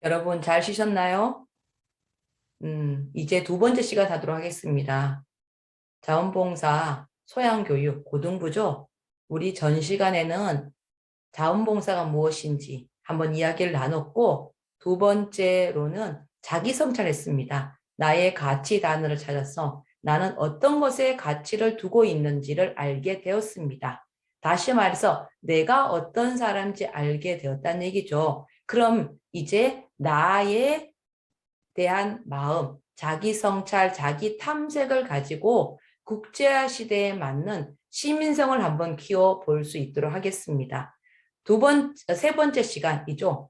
여러분 잘 쉬셨나요? 이제 두 번째 시간 하도록 하겠습니다. 자원봉사 소양교육 고등부죠. 우리 전 시간에는 자원봉사가 무엇인지 한번 이야기를 나눴고 두 번째로는 자기성찰했습니다. 나의 가치 단어를 찾아서 나는 어떤 것에 가치를 두고 있는지를 알게 되었습니다. 다시 말해서 내가 어떤 사람인지 알게 되었다는 얘기죠. 그럼 이제 나의 대한 마음, 자기 성찰, 자기 탐색을 가지고 국제화 시대에 맞는 시민성을 한번 키워볼 수 있도록 하겠습니다. 세 번째 시간이죠.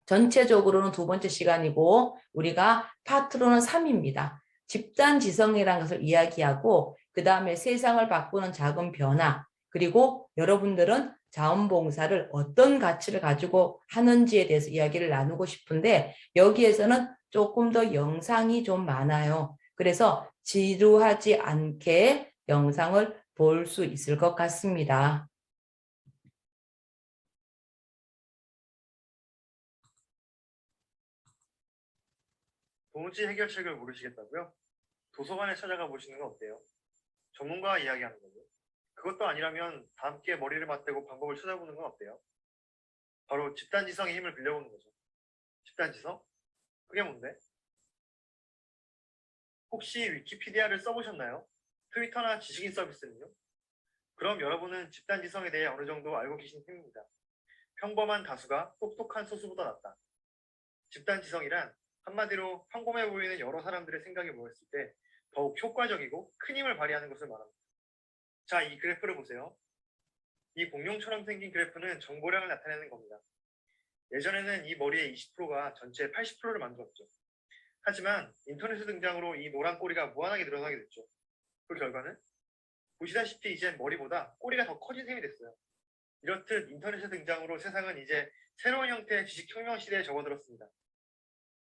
전체적으로는 두 번째 시간이고 우리가 파트로는 3입니다. 집단 지성이라는 것을 이야기하고 그 다음에 세상을 바꾸는 작은 변화 그리고 여러분들은 자원봉사를 어떤 가치를 가지고 하는지에 대해서 이야기를 나누고 싶은데 여기에서는 조금 더 영상이 좀 많아요. 그래서 지루하지 않게 영상을 볼 수 있을 것 같습니다. 도무지 해결책을 모르시겠다고요? 도서관에 찾아가 보시는 건 어때요? 전문가와 이야기하는 거죠. 그것도 아니라면 다 함께 머리를 맞대고 방법을 찾아보는 건 어때요? 바로 집단지성의 힘을 빌려보는 거죠. 집단지성? 그게 뭔데? 혹시 위키피디아를 써보셨나요? 트위터나 지식인 서비스는요? 그럼 여러분은 집단지성에 대해 어느 정도 알고 계신 셈입니다. 평범한 다수가 똑똑한 소수보다 낫다. 집단지성이란 한마디로 평범해 보이는 여러 사람들의 생각이 모였을 때 더욱 효과적이고 큰 힘을 발휘하는 것을 말합니다. 자, 이 그래프를 보세요. 이 공룡처럼 생긴 그래프는 정보량을 나타내는 겁니다. 예전에는 이 머리의 20%가 전체의 80%를 만들었죠. 하지만 인터넷의 등장으로 이 노란 꼬리가 무한하게 늘어나게 됐죠. 그 결과는 보시다시피 이제 머리보다 꼬리가 더 커진 셈이 됐어요. 이렇듯 인터넷의 등장으로 세상은 이제 새로운 형태의 지식혁명 시대에 접어들었습니다.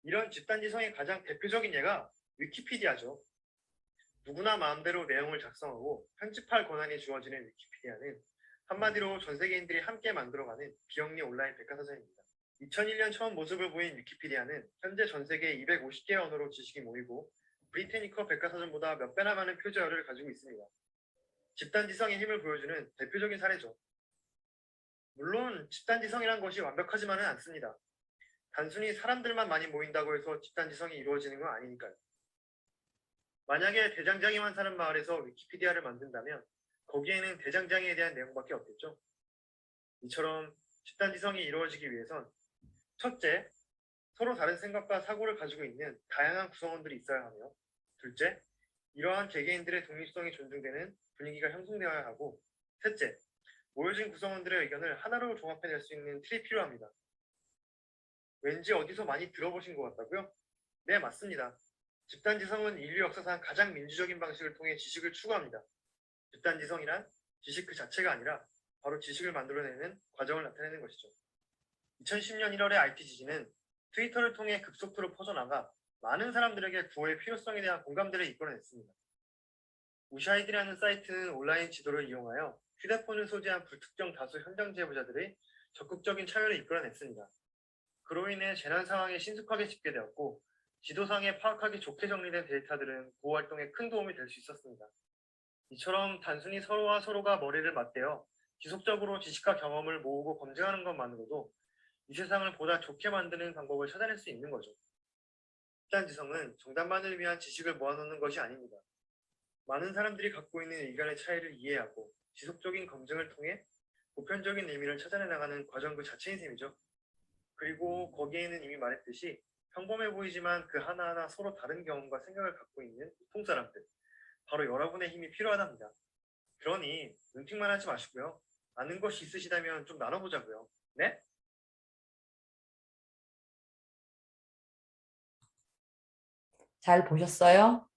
이런 집단지성의 가장 대표적인 예가 위키피디아죠. 누구나 마음대로 내용을 작성하고 편집할 권한이 주어지는 위키피디아는 한마디로 전 세계인들이 함께 만들어가는 비영리 온라인 백과사전입니다. 2001년 처음 모습을 보인 위키피디아는 현재 전 세계 250개 언어로 지식이 모이고 브리테니커 백과사전보다 몇 배나 많은 표제어를 가지고 있습니다. 집단지성의 힘을 보여주는 대표적인 사례죠. 물론 집단지성이란 것이 완벽하지만은 않습니다. 단순히 사람들만 많이 모인다고 해서 집단지성이 이루어지는 건 아니니까요. 만약에 대장장이만 사는 마을에서 위키피디아를 만든다면 거기에는 대장장이에 대한 내용밖에 없겠죠. 이처럼 집단지성이 이루어지기 위해선 첫째, 서로 다른 생각과 사고를 가지고 있는 다양한 구성원들이 있어야 하며 둘째, 이러한 개개인들의 독립성이 존중되는 분위기가 형성되어야 하고 셋째, 모여진 구성원들의 의견을 하나로 종합해낼 수 있는 틀이 필요합니다. 왠지 어디서 많이 들어보신 것 같다고요? 네, 맞습니다. 집단지성은 인류 역사상 가장 민주적인 방식을 통해 지식을 추구합니다. 집단지성이란 지식 그 자체가 아니라 바로 지식을 만들어내는 과정을 나타내는 것이죠. 2010년 1월의 IT 지진은 트위터를 통해 급속도로 퍼져나가 많은 사람들에게 구호의 필요성에 대한 공감대를 이끌어냈습니다. 우샤이드라는 사이트는 온라인 지도를 이용하여 휴대폰을 소지한 불특정 다수 현장 제보자들의 적극적인 참여를 이끌어냈습니다. 그로 인해 재난 상황에 신속하게 집계되었고 지도상에 파악하기 좋게 정리된 데이터들은 보호활동에 큰 도움이 될 수 있었습니다. 이처럼 단순히 서로와 서로가 머리를 맞대어 지속적으로 지식과 경험을 모으고 검증하는 것만으로도 이 세상을 보다 좋게 만드는 방법을 찾아낼 수 있는 거죠. 집단지성은 정답만을 위한 지식을 모아놓는 것이 아닙니다. 많은 사람들이 갖고 있는 의견의 차이를 이해하고 지속적인 검증을 통해 보편적인 의미를 찾아내 나가는 과정 그 자체인 셈이죠. 그리고 거기에는 이미 말했듯이 평범해 보이지만 그 하나하나 서로 다른 경험과 생각을 갖고 있는 보통 사람들, 바로 여러분의 힘이 필요하답니다. 그러니 눈팅만 하지 마시고요. 아는 것이 있으시다면 좀 나눠보자고요. 네? 잘 보셨어요?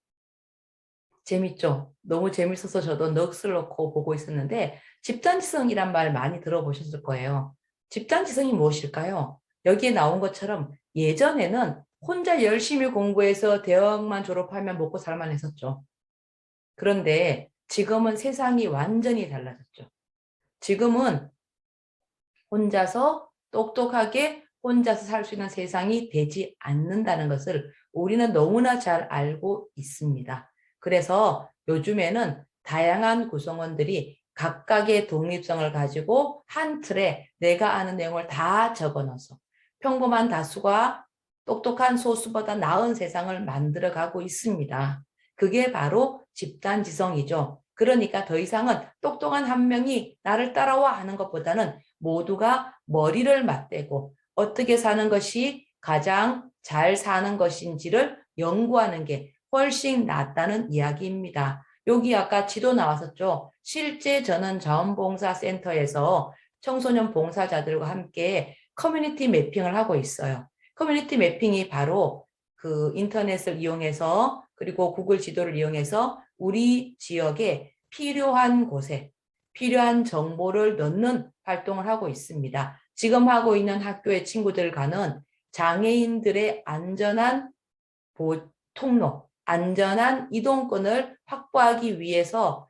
재밌죠? 너무 재밌어서 저도 넋을 놓고 보고 있었는데 집단지성이란 말 많이 들어보셨을 거예요. 집단지성이 무엇일까요? 여기에 나온 것처럼 예전에는 혼자 열심히 공부해서 대학만 졸업하면 먹고 살만 했었죠. 그런데 지금은 세상이 완전히 달라졌죠. 지금은 혼자서 똑똑하게 혼자서 살 수 있는 세상이 되지 않는다는 것을 우리는 너무나 잘 알고 있습니다. 그래서 요즘에는 다양한 구성원들이 각각의 독립성을 가지고 한 틀에 내가 아는 내용을 다 적어넣어서 평범한 다수가 똑똑한 소수보다 나은 세상을 만들어가고 있습니다. 그게 바로 집단지성이죠. 그러니까 더 이상은 똑똑한 한 명이 나를 따라와 하는 것보다는 모두가 머리를 맞대고 어떻게 사는 것이 가장 잘 사는 것인지를 연구하는 게 훨씬 낫다는 이야기입니다. 여기 아까 지도 나왔었죠. 실제 저는 자원봉사센터에서 청소년 봉사자들과 함께 커뮤니티 매핑을 하고 있어요. 커뮤니티 매핑이 바로 그 인터넷을 이용해서 그리고 구글 지도를 이용해서 우리 지역에 필요한 곳에 필요한 정보를 넣는 활동을 하고 있습니다. 지금 하고 있는 학교의 친구들과는 장애인들의 안전한 통로, 안전한 이동권을 확보하기 위해서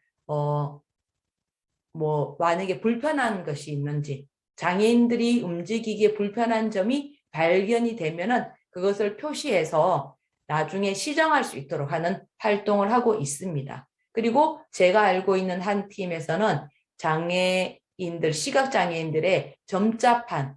만약에 불편한 것이 있는지 장애인들이 움직이기에 불편한 점이 발견이 되면은 그것을 표시해서 나중에 시정할 수 있도록 하는 활동을 하고 있습니다. 그리고 제가 알고 있는 한 팀에서는 시각장애인들의 점자판,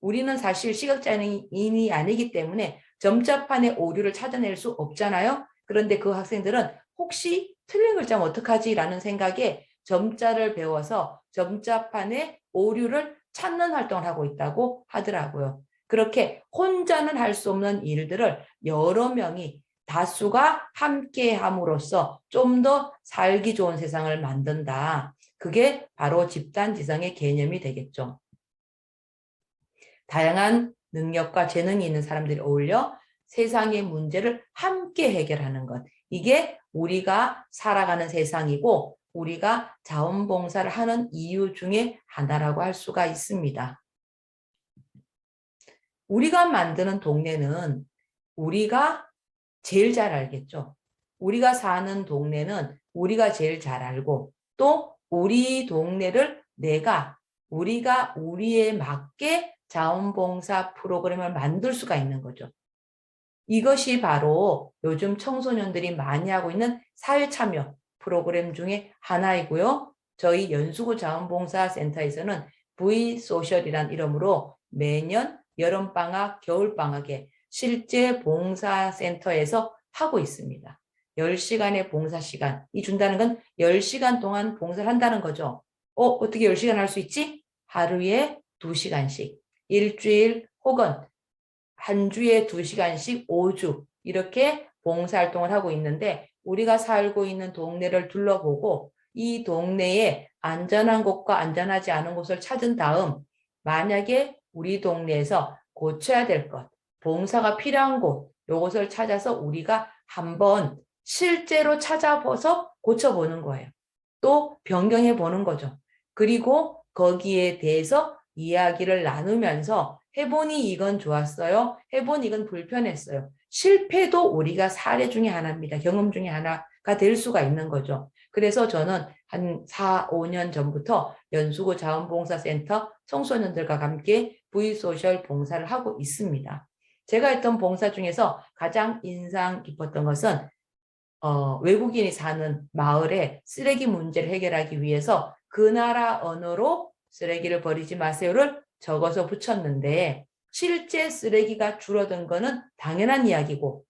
우리는 사실 시각장애인이 아니기 때문에 점자판의 오류를 찾아낼 수 없잖아요. 그런데 그 학생들은 혹시 틀린 글자면 어떡하지? 라는 생각에 점자를 배워서 점자판의 오류를 찾는 활동을 하고 있다고 하더라고요. 그렇게 혼자는 할 수 없는 일들을 여러 명이 다수가 함께 함으로써 좀 더 살기 좋은 세상을 만든다. 그게 바로 집단지성의 개념이 되겠죠. 다양한 능력과 재능이 있는 사람들이 어울려 세상의 문제를 함께 해결하는 것. 이게 우리가 살아가는 세상이고 우리가 자원봉사를 하는 이유 중에 하나라고 할 수가 있습니다. 우리가 만드는 동네는 우리가 제일 잘 알겠죠. 우리가 사는 동네는 우리가 제일 잘 알고 또 우리 동네를 우리가 우리에 맞게 자원봉사 프로그램을 만들 수가 있는 거죠. 이것이 바로 요즘 청소년들이 많이 하고 있는 사회참여 프로그램 중에 하나이고요. 저희 연수구 자원봉사센터에서는 V소셜이란 이름으로 매년 여름방학, 겨울방학에 실제 봉사센터에서 하고 있습니다. 10시간의 봉사시간이 준다는 건 10시간 동안 봉사를 한다는 거죠. 어떻게 10시간 할 수 있지? 하루에 2시간씩, 일주일 혹은 한 주에 2시간씩 5주 이렇게 봉사활동을 하고 있는데 우리가 살고 있는 동네를 둘러보고 이 동네에 안전한 곳과 안전하지 않은 곳을 찾은 다음 만약에 우리 동네에서 고쳐야 될 것, 봉사가 필요한 곳, 이것을 찾아서 우리가 한번 실제로 찾아봐서 고쳐보는 거예요. 또 변경해 보는 거죠. 그리고 거기에 대해서 이야기를 나누면서 해보니 이건 좋았어요. 해보니 이건 불편했어요. 실패도 우리가 사례 중에 하나입니다. 경험 중에 하나가 될 수가 있는 거죠. 그래서 저는 한 4, 5년 전부터 연수구 자원봉사센터 청소년들과 함께 V소셜 봉사를 하고 있습니다. 제가 했던 봉사 중에서 가장 인상 깊었던 것은 외국인이 사는 마을에 쓰레기 문제를 해결하기 위해서 그 나라 언어로 쓰레기를 버리지 마세요를 적어서 붙였는데 실제 쓰레기가 줄어든 거는 당연한 이야기고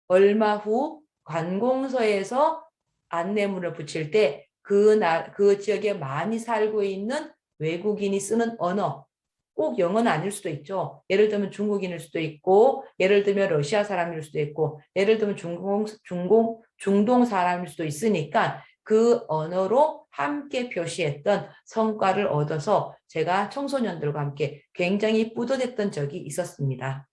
얼마 후 관공서에서 안내문을 붙일 때 그 지역에 많이 살고 있는 외국인이 쓰는 언어, 꼭 영어는 아닐 수도 있죠. 예를 들면 중국인일 수도 있고, 예를 들면 러시아 사람일 수도 있고, 예를 들면 중동 사람일 수도 있으니까 그 언어로 함께 표시했던 성과를 얻어서 제가 청소년들과 함께 굉장히 뿌듯했던 적이 있었습니다.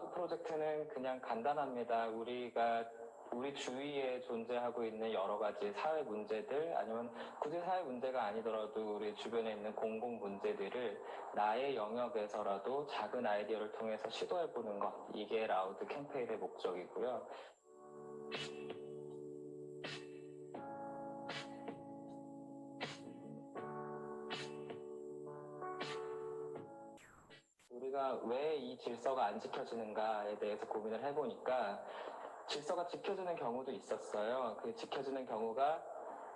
라우드 프로젝트는 그냥 간단합니다. 우리 주위에 존재하고 있는 여러 가지 사회 문제들, 아니면 굳이 사회 문제가 아니더라도 우리 주변에 있는 공공 문제들을 나의 영역에서라도 작은 아이디어를 통해서 시도해보는 것, 이게 라우드 캠페인의 목적이고요. 우리가 왜 이 질서가 안 지켜지는가에 대해서 고민을 해보니까 질서가 지켜지는 경우도 있었어요. 그 지켜지는 경우가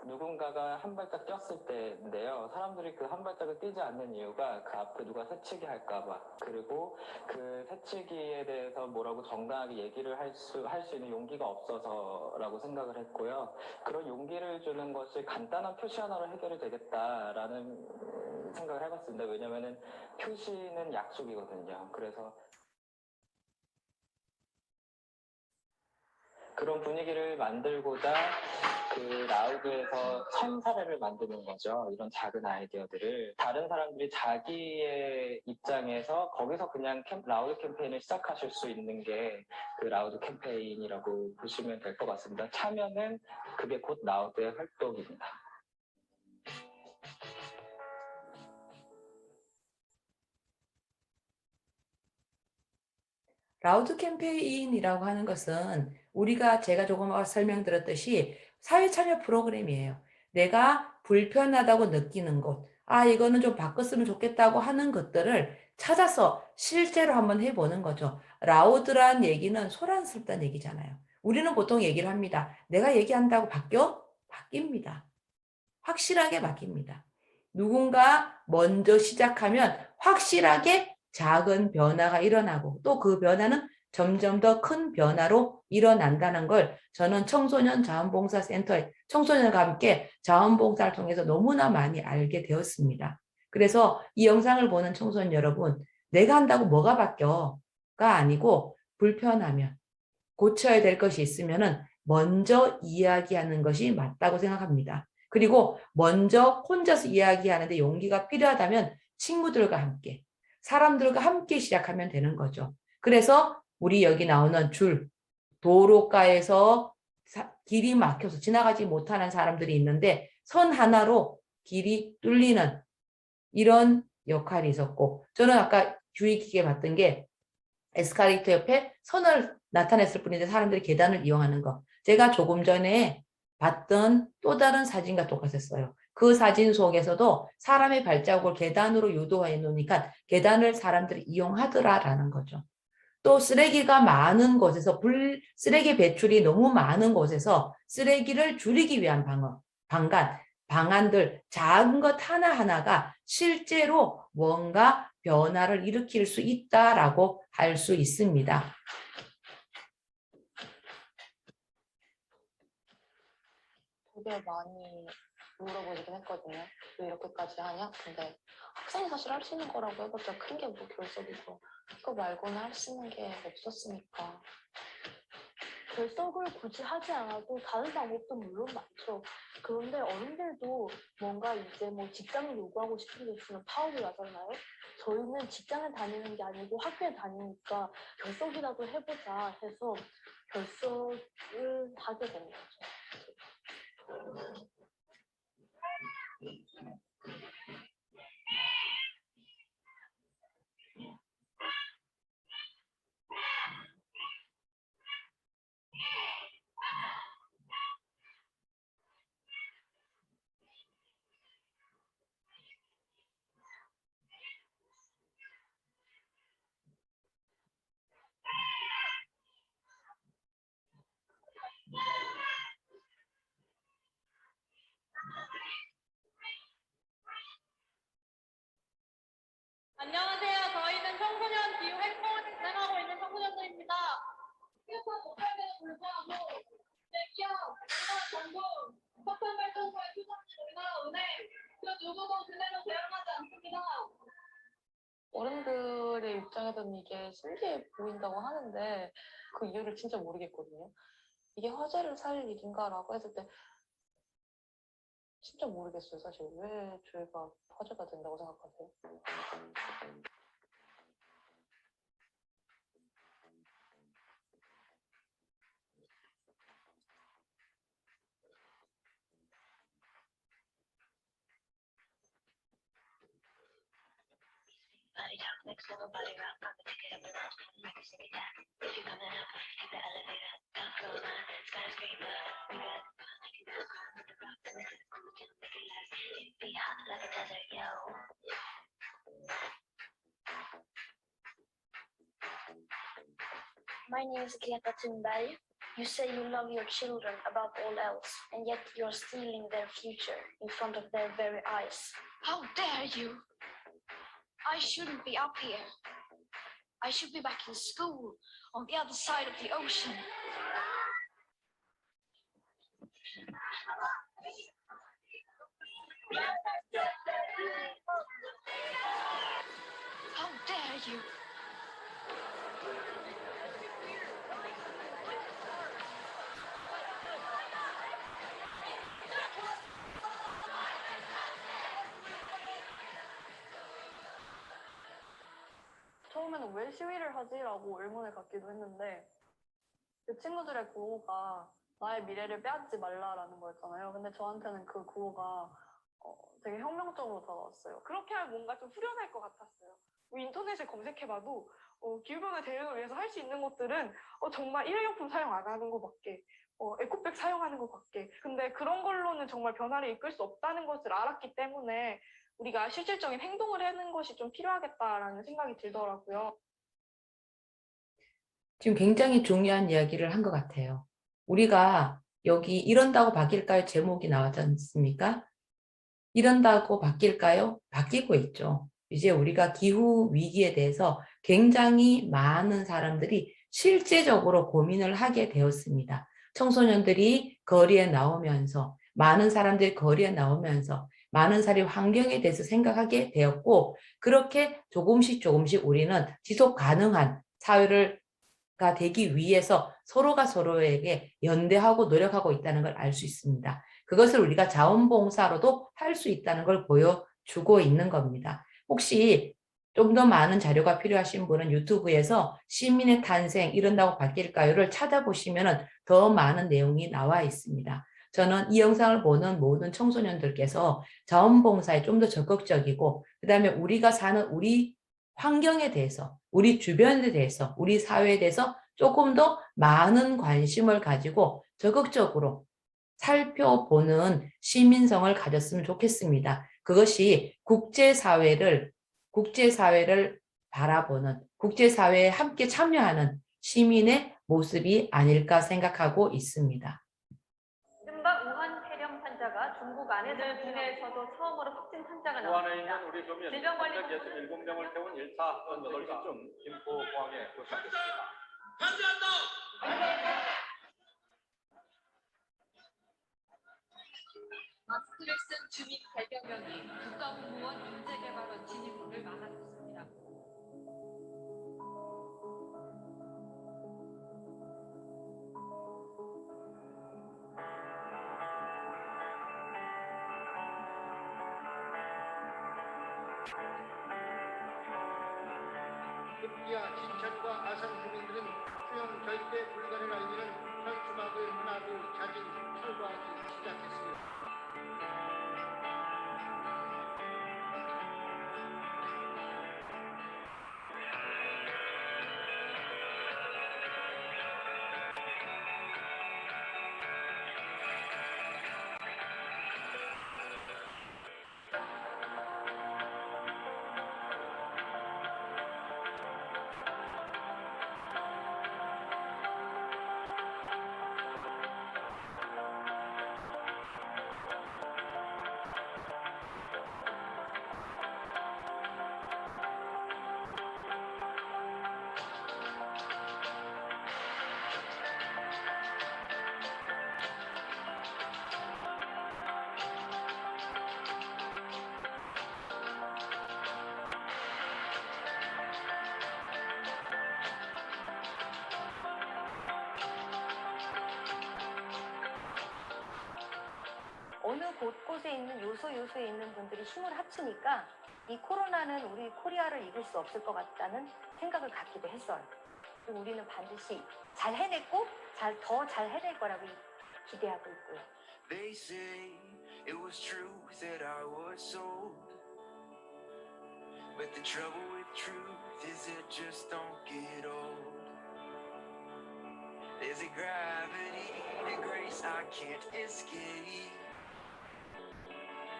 누군가가 한 발짝 뛰었을 때인데요. 사람들이 그 한 발짝을 뛰지 않는 이유가 그 앞에 누가 새치기 할까봐, 그리고 그 새치기에 대해서 뭐라고 정당하게 얘기를 할 수 있는 용기가 없어서라고 생각을 했고요. 그런 용기를 주는 것이 간단한 표시 하나로 해결이 되겠다라는 생각을 해봤습니다. 왜냐면은 표시는 약속이거든요. 그래서 그런 분위기를 만들고자 그 라우드에서 천 사례를 만드는 거죠. 이런 작은 아이디어들을 다른 사람들이 자기의 입장에서 거기서 그냥 라우드 캠페인을 시작하실 수 있는 게 그 라우드 캠페인이라고 보시면 될 것 같습니다. 참여는 그게 곧 라우드의 활동입니다. 라우드 캠페인이라고 하는 것은 제가 조금 설명드렸듯이 사회 참여 프로그램이에요. 내가 불편하다고 느끼는 것, 이거는 좀 바꿨으면 좋겠다고 하는 것들을 찾아서 실제로 한번 해보는 거죠. 라우드란 얘기는 소란스럽다는 얘기잖아요. 우리는 보통 얘기를 합니다. 내가 얘기한다고 바뀌어? 바뀝니다. 확실하게 바뀝니다. 누군가 먼저 시작하면 확실하게 작은 변화가 일어나고 또 그 변화는 점점 더 큰 변화로 일어난다는 걸 저는 청소년 자원봉사센터의 청소년과 함께 자원봉사를 통해서 너무나 많이 알게 되었습니다. 그래서 이 영상을 보는 청소년 여러분, 내가 한다고 뭐가 바뀌어가 아니고 불편하면 고쳐야 될 것이 있으면은 먼저 이야기하는 것이 맞다고 생각합니다. 그리고 먼저 혼자서 이야기하는데 용기가 필요하다면 친구들과 함께, 사람들과 함께 시작하면 되는 거죠. 그래서 우리 여기 나오는 도로가에서 길이 막혀서 지나가지 못하는 사람들이 있는데 선 하나로 길이 뚫리는 이런 역할이 있었고, 저는 아까 주의 깊게 봤던 게 에스컬레이터 옆에 선을 나타냈을 뿐인데 사람들이 계단을 이용하는 거. 제가 조금 전에 봤던 또 다른 사진과 똑같았어요. 그 사진 속에서도 사람의 발자국을 계단으로 유도해 놓으니까 계단을 사람들이 이용하더라라는 거죠. 또 쓰레기가 많은 곳에서 쓰레기 배출이 너무 많은 곳에서 쓰레기를 줄이기 위한 방안들, 작은 것 하나하나가 실제로 뭔가 변화를 일으킬 수 있다라고 할 수 있습니다. 되게 많이 물어보시긴 했거든요. 왜 이렇게까지 하냐? 근데 학생이 사실 할 수 있는 거라고 해봤자 큰 게 뭐 결석이고 이거 말고는 할 수 있는 게 없었으니까. 결석을 굳이 하지 않아도 다른 방법도 물론 많죠. 그런데 어른들도 뭔가 이제 뭐 직장을 요구하고 싶은 게 있으면 파업을 하잖아요. 저희는 직장을 다니는 게 아니고 학교에 다니니까 결석이라도 해보자 해서 결석을 하게 된 거죠. 안녕하세요. 저희는 청소년 기후 행동을 진행하고 있는 청소년들입니다. 기업화 못함에도 불구하고 대기업, 전국, 석탄발전소의 투자나 은행, 그 누구도 그대로 대응하지 않습니다. 어른들의 입장에서는 이게 신기해 보인다고 하는데 그 이유를 진짜 모르겠거든요. 이게 화제를 살 일인가라고 했을 때 진짜 모르겠어요. 사실 왜 저희가 화제가 된다고 생각하세요? My name is Greta Thunberg. You say you love your children above all else, and yet you're stealing their future in front of their very eyes. How dare you? I shouldn't be up here. I should be back in school on the other side of the ocean. How dare you? 처음에는 왜 시위를 하지라고 의문을 갖기도 했는데 그 친구들의 구호가 나의 미래를 빼앗지 말라라는 거였잖아요. 근데 저한테는 그 구호가 되게 혁명적으로 다가왔어요. 그렇게 하면 뭔가 좀 후련할 것 같았어요. 뭐 인터넷에 검색해봐도 기후변화 대응을 위해서 할 수 있는 것들은 정말 일회용품 사용 안 하는 것밖에, 에코백 사용하는 것밖에. 근데 그런 걸로는 정말 변화를 이끌 수 없다는 것을 알았기 때문에 우리가 실질적인 행동을 하는 것이 좀 필요하겠다라는 생각이 들더라고요. 지금 굉장히 중요한 이야기를 한 것 같아요. 우리가 여기 이런다고 바뀔까요? 제목이 나왔지 않습니까? 이런다고 바뀔까요? 바뀌고 있죠. 이제 우리가 기후 위기에 대해서 굉장히 많은 사람들이 실제적으로 고민을 하게 되었습니다. 청소년들이 거리에 나오면서, 많은 사람들이 거리에 나오면서 많은 사람이 환경에 대해서 생각하게 되었고, 그렇게 조금씩 우리는 지속 가능한 사회가 되기 위해서 서로가 서로에게 연대하고 노력하고 있다는 걸 알 수 있습니다. 그것을 우리가 자원봉사로도 할 수 있다는 걸 보여주고 있는 겁니다. 혹시 좀 더 많은 자료가 필요하신 분은 유튜브에서 시민의 탄생 이런다고 바뀔까요를 찾아보시면 더 많은 내용이 나와 있습니다. 저는 이 영상을 보는 모든 청소년들께서 자원봉사에 좀 더 적극적이고, 그 다음에 우리가 사는 우리 환경에 대해서, 우리 주변에 대해서, 우리 사회에 대해서 조금 더 많은 관심을 가지고 적극적으로 살펴보는 시민성을 가졌으면 좋겠습니다. 그것이 국제사회를 바라보는, 국제사회에 함께 참여하는 시민의 모습이 아닐까 생각하고 있습니다. 이른바 우한 폐렴 환자가 중국 아내들 국내에서도 처음으로 확진 환자가 나왔습니다. 우한에 있는 우리 교민 질병관리본부는 367명을 태운 1차 오전 8시쯤 김포공항에 도착했습니다. 마스크를 쓴 주민 100여 명이 국가공무원 인재개발원 진입문을 막아섰습니다. 급기야 진천과 아산 주민들은 수영 절대 불가를 알리는 현수막을 하나둘 자진 철거하기 시작했습니다. 어느 곳곳에 있는 요소에 있는 분들이 힘을 합치니까 이 코로나는 우리 코리아를 이길 수 없을 것 같다는 생각을 갖기도 했어요. 그리고 우리는 반드시 잘 해냈고 더 잘 해낼 거라고 기대하고 있고요. They say it was true that I was sold, but the trouble with truth is it just don't get old. There's a gravity to grace I can't escape.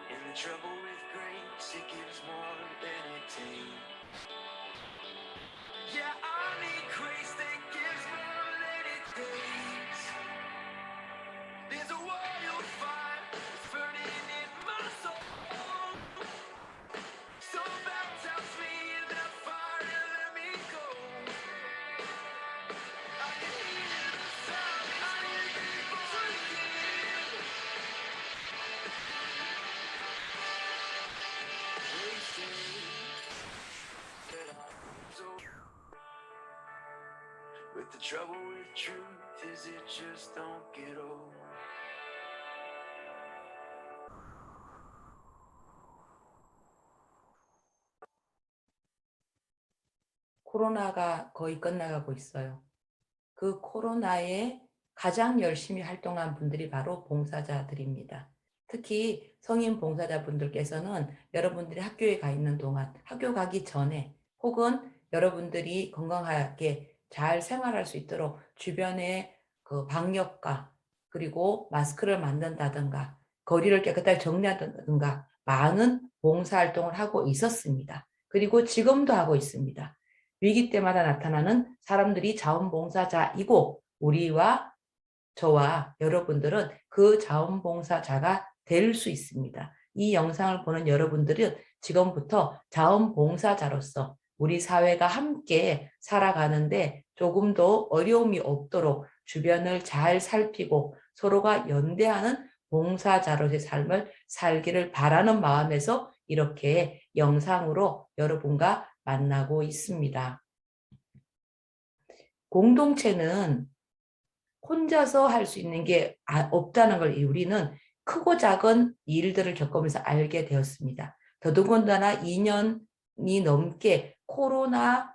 And the trouble with grace, it gives more than it takes. Yeah, I need grace that gives more than it takes. There's a wildfire that's burning in my soul. So baptize me in that fire and let me go. I need the sound, I need to be born again. They say that I'm so, but the trouble with truth is it just don't get old. 코로나가 거의 끝나가고 있어요. 그 코로나에 가장 열심히 활동한 분들이 바로 봉사자들입니다. 특히 성인 봉사자분들께서는 여러분들이 학교에 가 있는 동안, 학교 가기 전에 혹은 여러분들이 건강하게 잘 생활할 수 있도록 주변에 그 방역과 그리고 마스크를 만든다든가 거리를 깨끗하게 정리한다든가 많은 봉사활동을 하고 있었습니다. 그리고 지금도 하고 있습니다. 위기 때마다 나타나는 사람들이 자원봉사자이고 우리와 저와 여러분들은 그 자원봉사자가 될 수 있습니다. 이 영상을 보는 여러분들은 지금부터 자원봉사자로서 우리 사회가 함께 살아가는데 조금 더 어려움이 없도록 주변을 잘 살피고 서로가 연대하는 봉사자로서의 삶을 살기를 바라는 마음에서 이렇게 영상으로 여러분과 만나고 있습니다. 공동체는 혼자서 할 수 있는 게 없다는 걸 우리는 크고 작은 일들을 겪으면서 알게 되었습니다. 더더군다나 2년이 넘게 코로나라는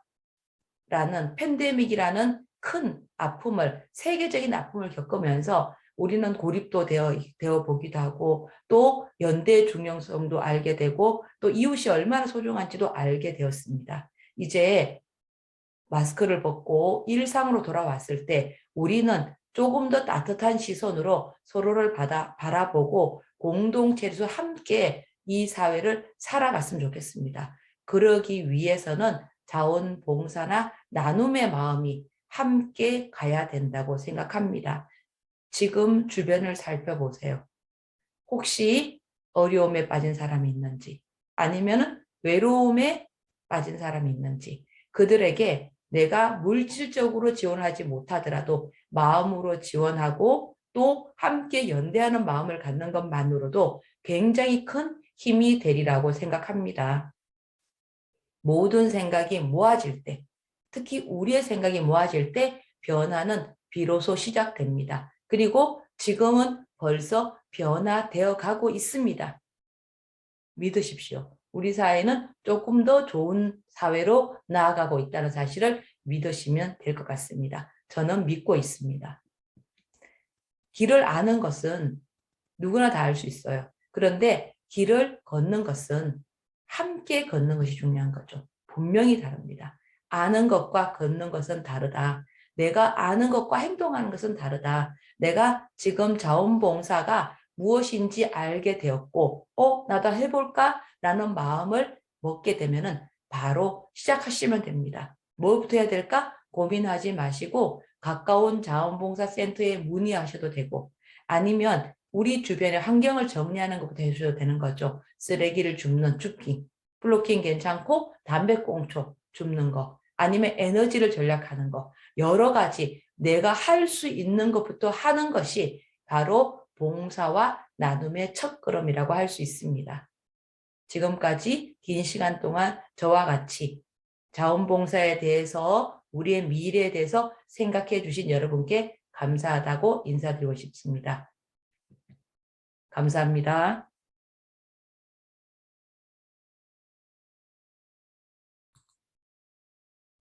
팬데믹이라는 큰 아픔을, 세계적인 아픔을 겪으면서 우리는 고립도 되어 보기도 하고 또 연대의 중요성도 알게 되고 또 이웃이 얼마나 소중한지도 알게 되었습니다. 이제 마스크를 벗고 일상으로 돌아왔을 때 우리는 조금 더 따뜻한 시선으로 서로를 바라보고 공동체에서 함께 이 사회를 살아갔으면 좋겠습니다. 그러기 위해서는 자원봉사나 나눔의 마음이 함께 가야 된다고 생각합니다. 지금 주변을 살펴보세요. 혹시 어려움에 빠진 사람이 있는지 아니면 외로움에 빠진 사람이 있는지 그들에게 내가 물질적으로 지원하지 못하더라도 마음으로 지원하고 또 함께 연대하는 마음을 갖는 것만으로도 굉장히 큰 힘이 되리라고 생각합니다. 모든 생각이 모아질 때, 특히 우리의 생각이 모아질 때 변화는 비로소 시작됩니다. 그리고 지금은 벌써 변화되어 가고 있습니다. 믿으십시오. 우리 사회는 조금 더 좋은 사회로 나아가고 있다는 사실을 믿으시면 될 것 같습니다. 저는 믿고 있습니다. 길을 아는 것은 누구나 다 알 수 있어요. 그런데 길을 걷는 것은 함께 걷는 것이 중요한 거죠. 분명히 다릅니다. 아는 것과 걷는 것은 다르다. 내가 아는 것과 행동하는 것은 다르다. 내가 지금 자원봉사가 무엇인지 알게 되었고 나도 해볼까? 라는 마음을 먹게 되면은 바로 시작하시면 됩니다. 뭐부터 해야 될까? 고민하지 마시고 가까운 자원봉사센터에 문의하셔도 되고 아니면 우리 주변의 환경을 정리하는 것부터 해주셔도 되는 거죠. 쓰레기를 줍기, 블로킹 괜찮고 담배꽁초 줍는 거 아니면 에너지를 절약하는 거 여러 가지 내가 할 수 있는 것부터 하는 것이 바로 봉사와 나눔의 첫걸음이라고 할 수 있습니다. 지금까지 긴 시간 동안 저와 같이 자원봉사에 대해서 우리의 미래에 대해서 생각해 주신 여러분께 감사하다고 인사드리고 싶습니다. 감사합니다.